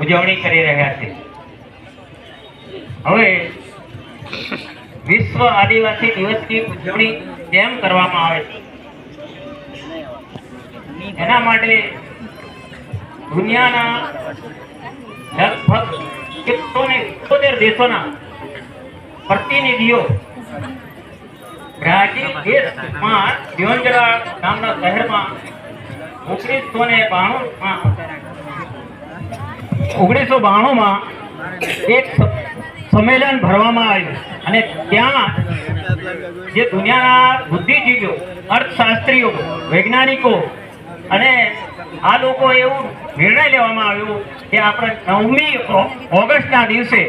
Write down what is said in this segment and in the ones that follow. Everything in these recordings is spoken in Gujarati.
ઉજવણી કરી રહ્યા છે। હવે વિશ્વ આદિવાસી દિવસની ઉજવણી કેમ કરવામાં આવે છે, એના માટે દુનિયાના લગભગ 171 દેશોના પ્રતિનિધિઓ બ્રાઝીલ દેશમાં રિયોન્જરા નામના શહેરમાં 1992માં એક સંમેલન ભરવામાં આવ્યું અને ત્યાં જે દુનિયાના બુદ્ધિજીવીઓ, અર્થશાસ્ત્રીઓ, વૈજ્ઞાનિકો અને આ લોકો એવું નિર્ણય લેવામાં આવ્યો કે આપણે 9મી ઓગસ્ટના દિવસે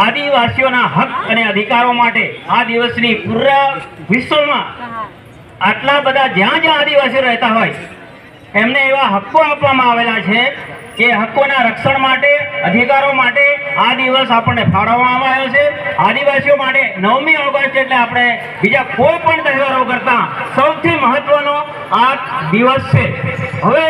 આદિવાસીઓના હક અને અધિકારો માટે આ દિવસની પૂરા વિશ્વમાં આટલા બધા જ્યાં જ્યાં આદિવાસીઓ રહેતા હોય એમને એવા હક્કો આપવામાં આવેલા છે કે હક્કોના રક્ષણ માટે, અધિકારો માટે આ દિવસ આપણને ફાળવવામાં આવ્યો છે। આદિવાસીઓ માટે 9મી ઓગસ્ટ એટલે આપણે બીજા કોઈ પણ તહેવારો કરતા સૌથી મહત્વનો આ દિવસ છે। હવે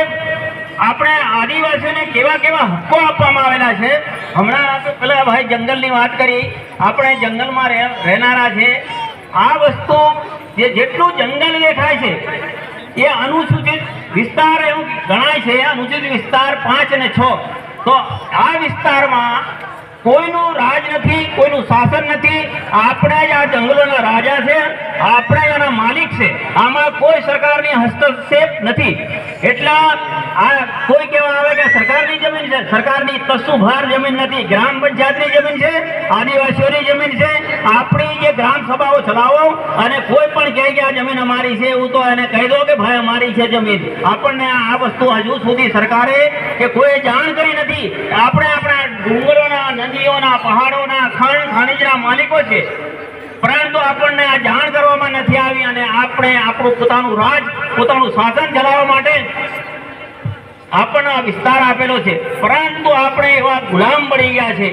આપણે આદિવાસીઓને કેવા કેવા હક્કો આપવામાં આવેલા છે, હમણાં પેલા ભાઈ જંગલની વાત કરી, આપણે જંગલમાં રહેનારા છે। આ વસ્તુ જેટલું જંગલ દેખાય છે એ અનુસૂચિત વિસ્તાર એવું ગણાય છે। અનુસૂચિત વિસ્તાર 5 અને 6, તો આ વિસ્તારમાં કોઈનું રાજ નથી, કોઈનું શાસન નથી, આપણે જ આ જંગલોના રાજા છે, આપણે એના માલિક છે, આમાં કોઈ સરકારની હસ્તક્ષેપ નથી। એટલા આ કોઈ કહેવા આવે કે સરકારની જમીન છે, સરકારની તસુભાર જમીન નથી, ગ્રામ પંચાયતની જમીન છે, આદિવાસીઓની જમીન છે। આપણી જે ગ્રામ સભાઓ ચલાવો અને કોઈ પણ કહે કે આ જમીન અમારી છે એવું તો એને કહી દો કે ભાઈ અમારી છે જમીન। આપણને આ વસ્તુ હજુ સુધી સરકારે કે કોઈ જાણ કરી નથી। આપણે આપણા ડુંગરોના, નદીઓના, પહાડોના, ખનિજના માલિકો છે, પરંતુ આપણને આ જાણ કરવામાં નથી આવી અને આપણે આપણું પોતાનું રાજ, પોતાનું શાસન ચલાવવા માટે આપણને આ વિસ્તાર આપેલો છે, પરંતુ આપણે એવા ગુલામ બની ગયા છે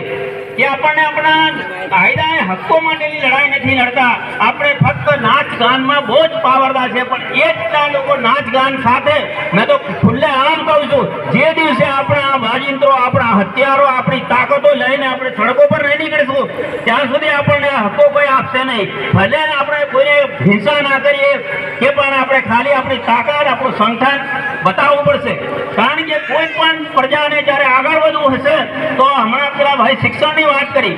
કે આપણને આપણા કાયદા અને હક્કો માટેની લડાઈ નથી લડતા। આપણે ફક્ત નાચ ગાનમાં બહુ જ પાવરદાર છે, પણ એ જ લોકો નાચ ગાન સાથે, મેં તો ખુલ્લે આમ કહું છું, જે દિવસે આપણા વાજિંત્રો, આપણા હથિયારો, આપણી તાકાતો લઈને આપણે સડકો પર નહીં નીકળીશું ત્યાં સુધી આપણને હક્કો કોઈ આપશે નહીં। ભલે આપણે કોઈને હિંસા ના કરીએ કે પણ આપણે ખાલી આપણી તાકાત, આપણું સંગઠન બતાવવું પડશે, કારણ કે કોઈ પણ પ્રજાને જ્યારે આગળ વધવું હશે તો હમણાં પેલા ભાઈ શિક્ષણની વાત કરી,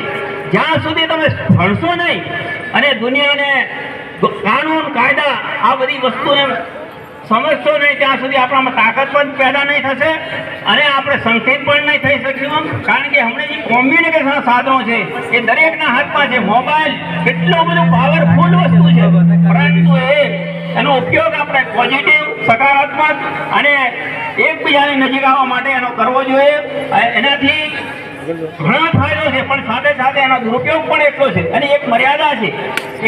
જ્યાં સુધી તમે ભણશો નહીં અને દુનિયાને કાનૂન, કાયદા આ બધી વસ્તુને સમજશો નહીં ત્યાં સુધી આપણામાં તાકાત પણ પેદા નહીં થશે અને આપણે સંગઠિત પણ નહીં થઈ શકીશું। કારણ કે હમણાં જે કોમ્યુનિકેશન સાધનો છે એ દરેકના હાથમાં છે। મોબાઈલ એટલું બધું પાવરફુલ વસ્તુ છે, પરંતુ એનો ઉપયોગ આપણે પોઝિટિવ, સકારાત્મક અને એકબીજાની નજીક આવવા માટે એનો કરવો જોઈએ। એનાથી ઘણા ફાયદો છે, પણ સાથે સાથે એનો દુરુપયોગ પણ એટલો છે અને એક મર્યાદા છે,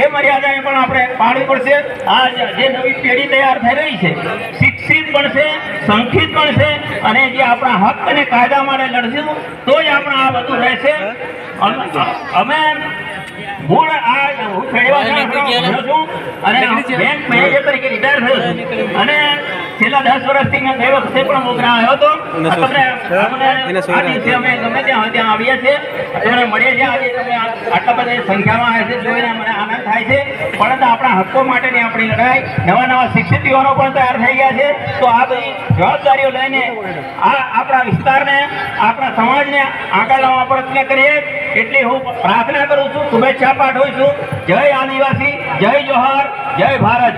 એ મર્યાદાને પણ આપણે પાળવી પડશે। આ જે નવી પેઢી તૈયાર થઈ રહી છે, શિક્ષિત પણ છે, સંગઠિત પણ છે અને જે આપણા હક અને કાયદા માટે લડશું તો જ આપણે આ બધું રહેશે। અમે મૂળ હું ખેડવા છું અને બેંક મેનેજર તરીકે રિટાયર થયો છું અને છેલ્લા 10 વર્ષથી મેં ગઈ વખતે પણ મોગરા આવ્યો હતો। અમે ગમે ત્યાં આવીએ છીએ, તમને મળીએ છીએ। આજે તમે આટલા બધા સંખ્યામાં આવે છે જોઈને મને આનંદ થાય છે, પરંતુ આપણા હક્કો માટેની આપણી લડાઈ, નવા નવા શિક્ષિત યુવાનો પણ તૈયાર થઈ ગયા છે। તો આ બધી જવાબદારીઓ લઈને આપણા વિસ્તારને, આપણા સમાજને આગળ લાવવા પ્રયત્ન કરીએ એટલી હું પ્રાર્થના કરું છું, શુભેચ્છા પાઠવું છું। જય આદિવાસી, જય જોહાર, જય ભારત।